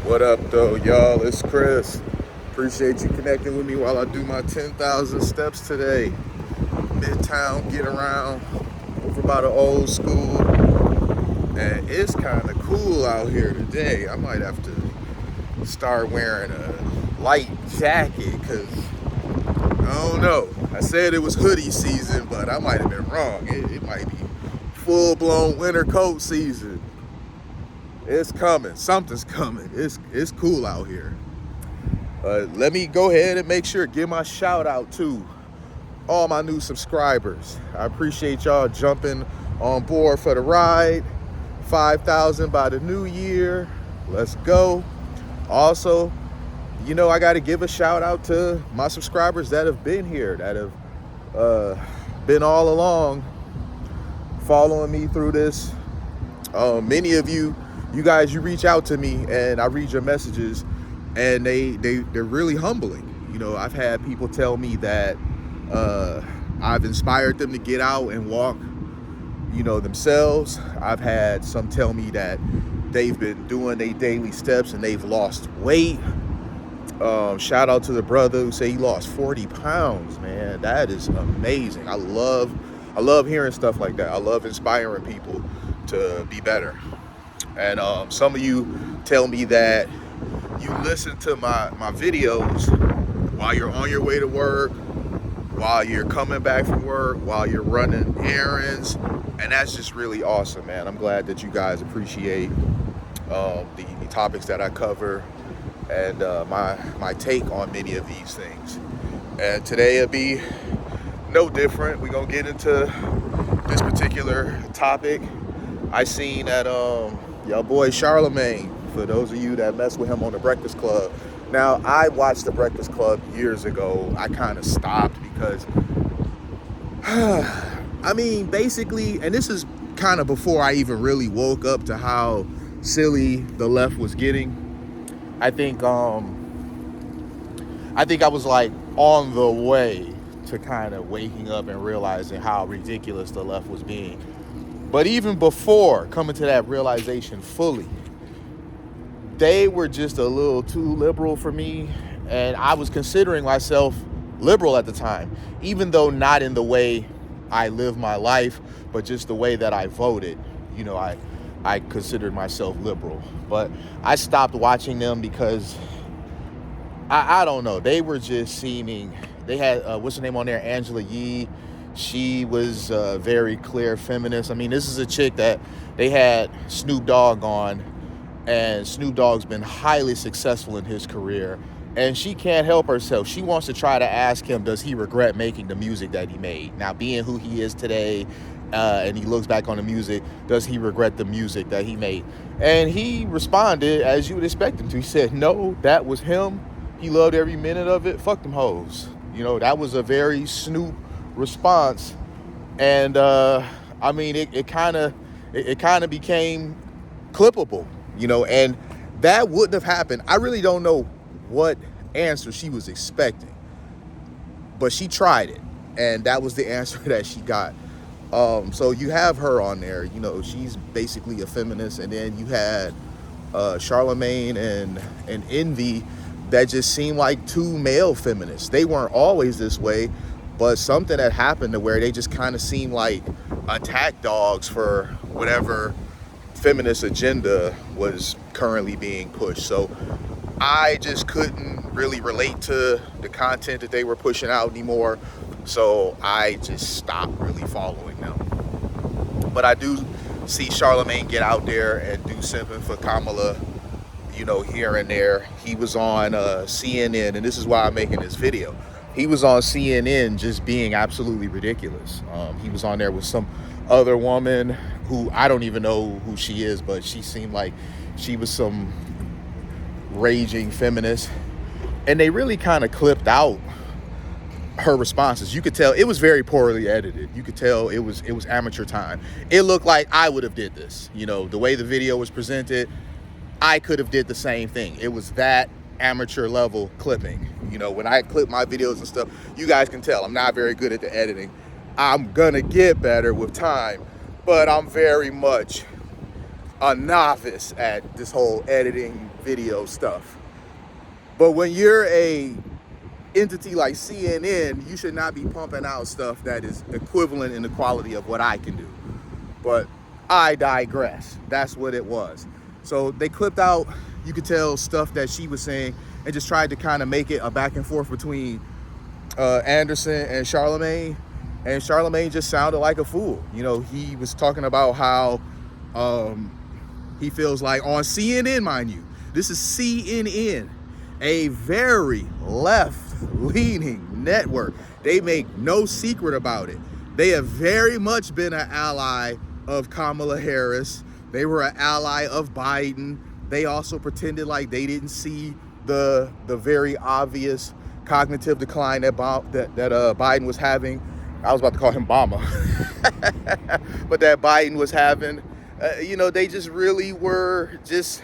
What up, though, y'all? It's Chris. Appreciate you connecting with me while I do my 10,000 steps today. Midtown, get around over by the old school. And it's kind of cool out here today. I might have to start wearing a light jacket because I don't know. I said it was hoodie season, but I might have been wrong. It might be full-blown winter coat season. It's coming. Something's coming. It's cool out here. Let me go ahead and make sure, give my shout out to all my new subscribers. I appreciate y'all jumping on board for the ride. 5,000 by the new year. Let's go. Also, I got to give a shout out to my subscribers that have been here, that have been all along following me through this. Many of you guys, you reach out to me and I read your messages, and they're really humbling. I've had people tell me that I've inspired them to get out and walk, themselves. I've had some tell me that they've been doing their daily steps and they've lost weight. Shout out to the brother who said he lost 40 pounds, man. That is amazing. I love hearing stuff like that. I love inspiring people to be better. And some of you tell me that you listen to my videos while you're on your way to work, while you're coming back from work, while you're running errands. And that's just really awesome, man. I'm glad that you guys appreciate the topics that I cover and my take on many of these things. And today it'll be no different. We're going to get into this particular topic. I seen that y'all boy Charlemagne, for those of you that mess with him on the Breakfast Club. Now, I watched the Breakfast Club years ago. I kind of stopped because, basically, and this is kind of before I even really woke up to how silly the left was getting. I think I was like on the way to kind of waking up and realizing how ridiculous the left was being. But even before coming to that realization fully, they were just a little too liberal for me. And I was considering myself liberal at the time, even though not in the way I live my life, but just the way that I voted. I considered myself liberal. But I stopped watching them because, I don't know, they were just seeming, they had, what's her name on there, Angela Yee. She was a very clear feminist. This is a chick that they had Snoop Dogg on, and Snoop Dogg's been highly successful in his career, and she can't help herself. She wants to try to ask him, does he regret making the music that he made? Now, being who he is today, and he looks back on the music, does he regret the music that he made? And he responded as you would expect him to. He said, no, that was him. He loved every minute of it. Fuck them hoes. That was a very Snoop response. And it kind of became clippable, and that wouldn't have happened. I really don't know what answer she was expecting, but she tried it, and that was the answer that she got. So you have her on there, she's basically a feminist, and then you had Charlemagne and Envy that just seemed like two male feminists. They weren't always this way, but something had happened to where they just kind of seemed like attack dogs for whatever feminist agenda was currently being pushed. So I just couldn't really relate to the content that they were pushing out anymore. So I just stopped really following them. But I do see Charlemagne get out there and do something for Kamala, here and there. He was on CNN, and this is why I'm making this video. He was on CNN just being absolutely ridiculous. He was on there with some other woman who I don't even know who she is, but she seemed like she was some raging feminist. And they really kind of clipped out her responses. You could tell it was very poorly edited. You could tell it was amateur time. It looked like I would have did this. The way the video was presented, I could have did the same thing. It was that amateur level clipping. When I clip my videos and stuff, you guys can tell I'm not very good at the editing. I'm gonna get better with time, but I'm very much a novice at this whole editing video stuff. But when you're a entity like CNN, you should not be pumping out stuff that is equivalent in the quality of what I can do. But I digress. That's what it was. So they clipped out, you could tell, stuff that she was saying and just tried to kind of make it a back and forth between Anderson and Charlemagne. And Charlemagne just sounded like a fool. You know, he was talking about how he feels like on CNN, mind you, this is CNN, a very left-leaning network. They make no secret about it. They have very much been an ally of Kamala Harris. They were an ally of Biden. They also pretended like they didn't see the very obvious cognitive decline that Biden was having. I was about to call him Obama. But that Biden was having. You know, they just really were just,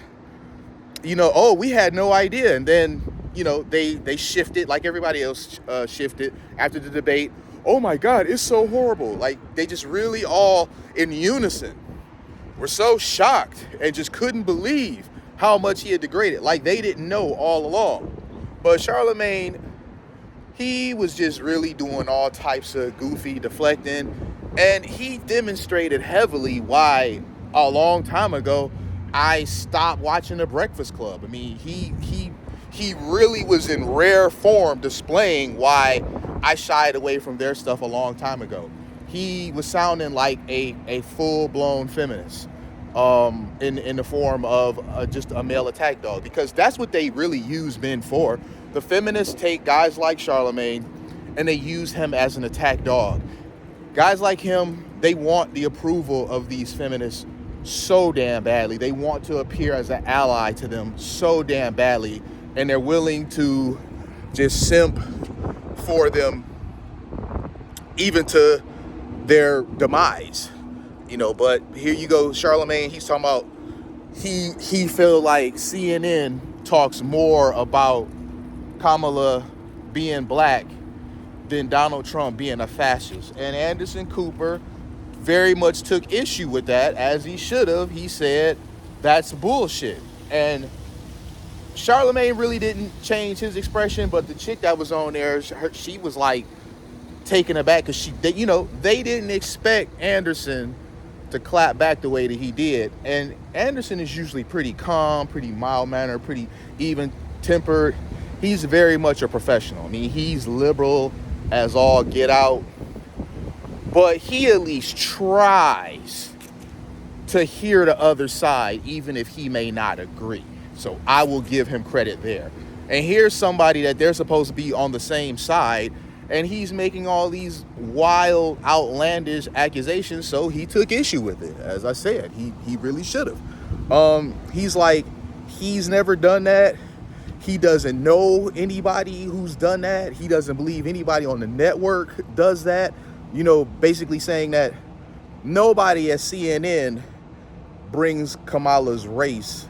you know, oh, we had no idea. And then, you know, they shifted like everybody else shifted after the debate. Oh my God, it's so horrible. Like, they just really all in unison were so shocked and just couldn't believe how much he had degraded. Like, they didn't know all along. But Charlemagne, he was just really doing all types of goofy deflecting. And he demonstrated heavily why a long time ago I stopped watching The Breakfast Club. I mean, he really was in rare form displaying why I shied away from their stuff a long time ago. He was sounding like a full-blown feminist in the form of just a male attack dog, because that's what they really use men for. The feminists take guys like Charlemagne and they use him as an attack dog. Guys like him, they want the approval of these feminists so damn badly. They want to appear as an ally to them so damn badly, and they're willing to just simp for them even to their demise, you know. But here you go, Charlemagne, he's talking about he feel like CNN talks more about Kamala being black than Donald Trump being a fascist. And Anderson Cooper very much took issue with that, as he should have. He said that's bullshit. And Charlemagne really didn't change his expression, but the chick that was on there, she was like taken aback because they didn't expect Anderson to clap back the way that he did. And Anderson is usually pretty calm, pretty mild-mannered, pretty even-tempered. He's very much a professional. I mean, he's liberal as all get out, but he at least tries to hear the other side, even if he may not agree. So I will give him credit there. And here's somebody that they're supposed to be on the same side, and he's making all these wild, outlandish accusations, so he took issue with it. As I said, he really should have. He's like, he's never done that. He doesn't know anybody who's done that. He doesn't believe anybody on the network does that. You know, basically saying that nobody at CNN brings Kamala's race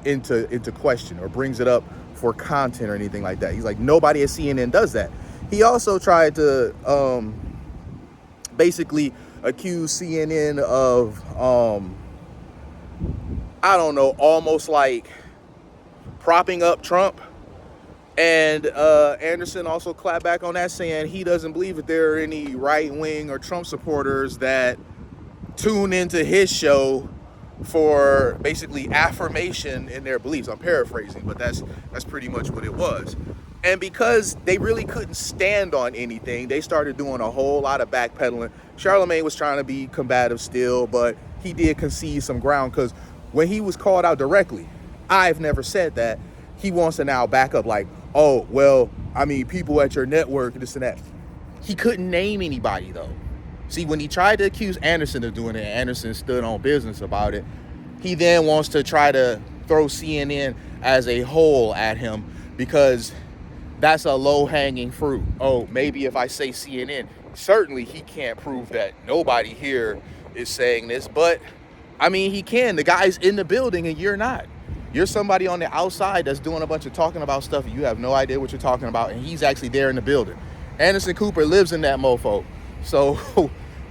into question or brings it up for content or anything like that. He's like, nobody at CNN does that. He also tried to basically accuse CNN of, I don't know, almost like propping up Trump. And Anderson also clapped back on that, saying he doesn't believe that there are any right-wing or Trump supporters that tune into his show for basically affirmation in their beliefs. I'm paraphrasing, but that's pretty much what it was. And because they really couldn't stand on anything, they started doing a whole lot of backpedaling. Charlemagne was trying to be combative still, but he did concede some ground, because when he was called out directly, I've never said that, he wants to now back up like, oh, well, I mean, people at your network, this and that. He couldn't name anybody, though. See, when he tried to accuse Anderson of doing it, Anderson stood on business about it. He then wants to try to throw CNN as a whole at him, because that's a low-hanging fruit. Oh, maybe if I say CNN, certainly he can't prove that nobody here is saying this, but I mean, he can. The guy's in the building and you're not. You're somebody on the outside that's doing a bunch of talking about stuff and you have no idea what you're talking about, and he's actually there in the building. Anderson Cooper lives in that mofo. So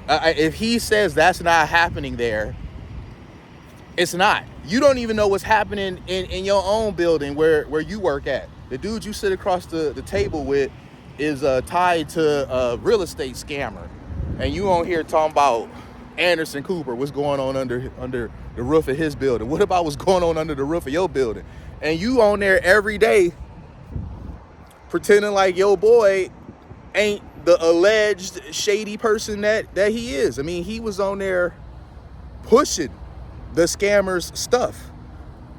if he says that's not happening there, It's not. You don't even know what's happening in your own building where you work at. The dude you sit across the table with is tied to a real estate scammer. And you on here talking about Anderson Cooper, what's going on under the roof of his building. What about what's going on under the roof of your building? And you on there every day pretending like your boy ain't the alleged shady person that he is. I mean, he was on there pushing the scammers stuff.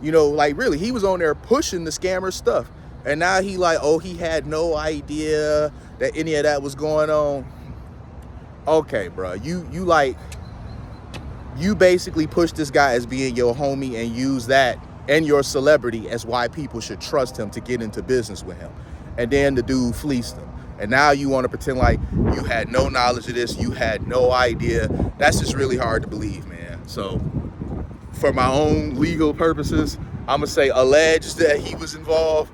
You know, like really, he was on there pushing the scammer stuff. And now he like, oh, he had no idea that any of that was going on. Okay, bro, you basically push this guy as being your homie and use that and your celebrity as why people should trust him to get into business with him. And then the dude fleeced him. And now you want to pretend like you had no knowledge of this, you had no idea. That's just really hard to believe, man. So for my own legal purposes, I'm gonna say alleged that he was involved.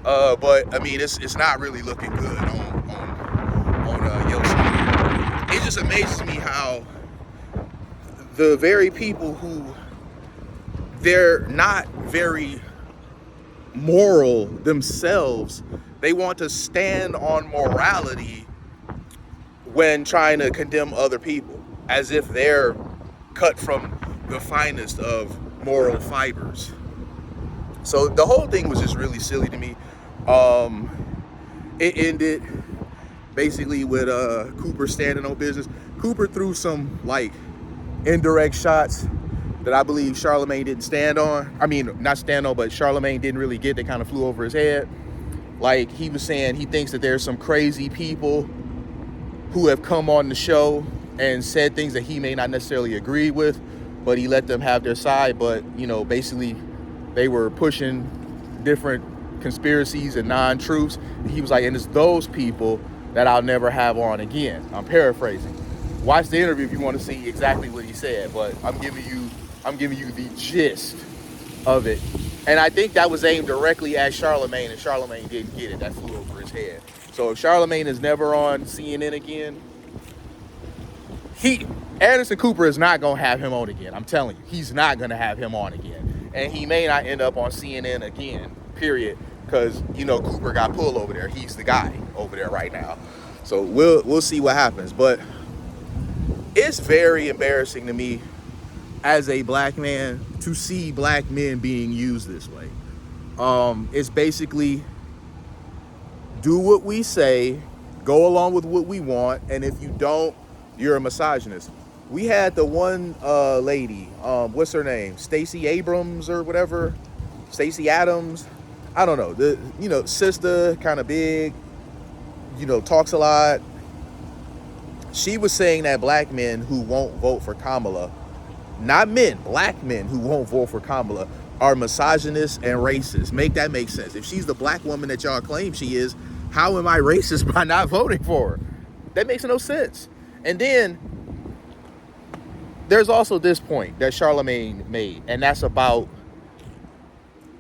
But I mean, it's not really looking good on your side. It just amazes me how the very people who they're not very moral themselves, they want to stand on morality when trying to condemn other people, as if they're cut from the finest of moral fibers. So the whole thing was just really silly to me. It ended basically with Cooper standing on business. Cooper threw some like indirect shots that I believe Charlemagne didn't stand on. I mean, not stand on, but Charlemagne didn't really get. They kind of flew over his head. Like he was saying, he thinks that there's some crazy people who have come on the show and said things that he may not necessarily agree with, but he let them have their side. But, you know, basically they were pushing different conspiracies and non-truths. He was like, and it's those people that I'll never have on again. I'm paraphrasing. Watch the interview if you want to see exactly what he said, but I'm giving you the gist of it. And I think that was aimed directly at Charlemagne, and Charlemagne didn't get it. That flew over his head. So if Charlemagne is never on CNN again, Anderson Cooper is not going to have him on again. I'm telling you, he's not going to have him on again. And he may not end up on CNN again, period, because, you know, Cooper got pulled over there. He's the guy over there right now. So we'll see what happens. But it's very embarrassing to me as a black man to see black men being used this way. It's basically do what we say, go along with what we want, and if you don't, you're a misogynist. We had the one lady, what's her name? Stacey Abrams or whatever? Stacey Adams? I don't know. Sister, kind of big, talks a lot. She was saying that black men who won't vote for Kamala, not men, black men who won't vote for Kamala, are misogynists and racist. Make that make sense. If she's the black woman that y'all claim she is, how am I racist by not voting for her? That makes no sense. And then there's also this point that Charlemagne made, and that's about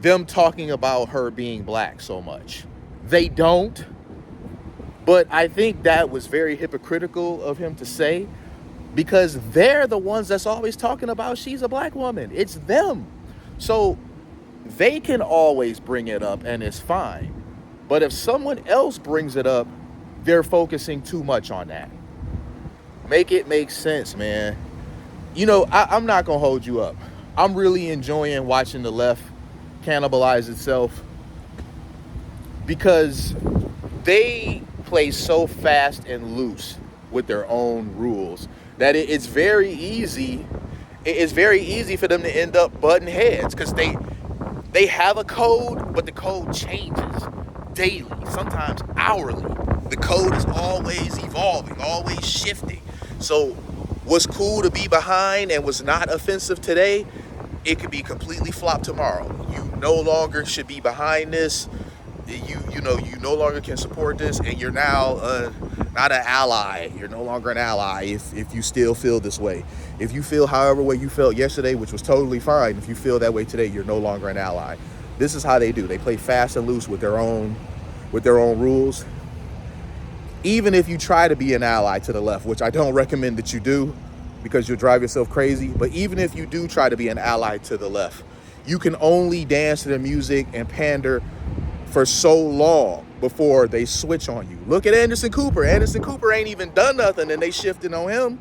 them talking about her being black so much. They don't, but I think that was very hypocritical of him to say, because they're the ones that's always talking about she's a black woman. It's them. So they can always bring it up and it's fine. But if someone else brings it up, they're focusing too much on that. Make it make sense, man. I'm not going to hold you up. I'm really enjoying watching the left cannibalize itself because they play so fast and loose with their own rules that it's very easy. It's very easy for them to end up butting heads because they have a code, but the code changes daily, sometimes hourly. The code is always evolving, always shifting. So what's cool to be behind and what's not offensive today, it could be completely flopped tomorrow. You no longer should be behind this. You no longer can support this, and you're now not an ally. You're no longer an ally if you still feel this way. If you feel however way you felt yesterday, which was totally fine, if you feel that way today, you're no longer an ally. This is how they do. They play fast and loose with their own rules. Even if you try to be an ally to the left, which I don't recommend that you do, because you'll drive yourself crazy. But even if you do try to be an ally to the left, you can only dance to their music and pander for so long before they switch on you. Look at Anderson Cooper. Anderson Cooper ain't even done nothing and they shifted on him.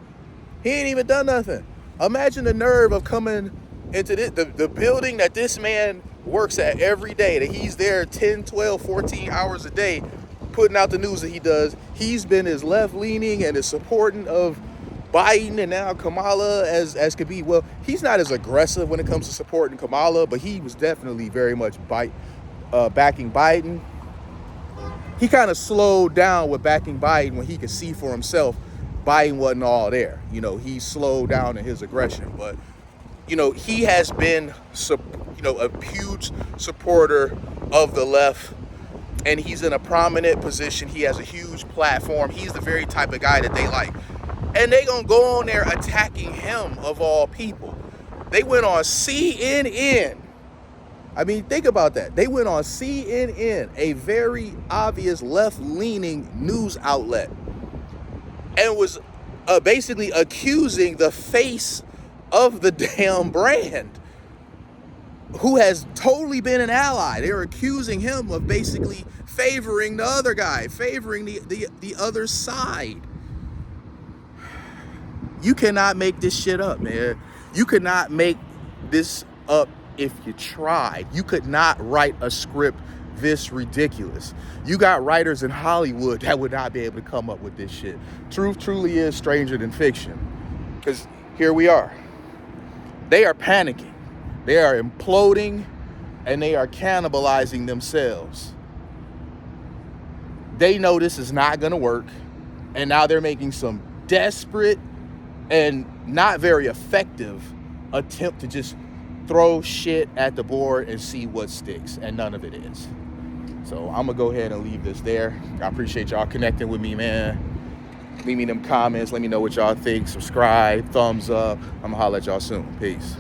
He ain't even done nothing. Imagine the nerve of coming into the building that this man works at every day, that he's there 10, 12, 14 hours a day putting out the news that he does. He's been as left-leaning and as supporting of Biden and now Kamala as could be. Well, he's not as aggressive when it comes to supporting Kamala, but he was definitely very much backing Biden. He kind of slowed down with backing Biden when he could see for himself Biden wasn't all there. You know, he slowed down in his aggression. But, you know, he has been, a huge supporter of the left, and he's in a prominent position. He has a huge platform. He's the very type of guy that they like. And they gonna go on there attacking him, of all people. They went on CNN. I mean, think about that. They went on CNN, a very obvious left-leaning news outlet, and was basically accusing the face of the damn brand, who has totally been an ally. They're accusing him of basically favoring the other guy, favoring the other side. You cannot make this shit up, man. You could not make this up if you tried. You could not write a script this ridiculous. You got writers in Hollywood that would not be able to come up with this shit. Truth truly is stranger than fiction. Because here we are. They are panicking. They are imploding, and they are cannibalizing themselves. They know this is not going to work, and now they're making some desperate and not very effective attempt to just throw shit at the board and see what sticks, and none of it is. So I'm gonna go ahead and leave this there. I appreciate y'all connecting with me, man. Leave me them comments. Let me know what y'all think. Subscribe, thumbs up. I'm gonna holler at y'all soon. Peace.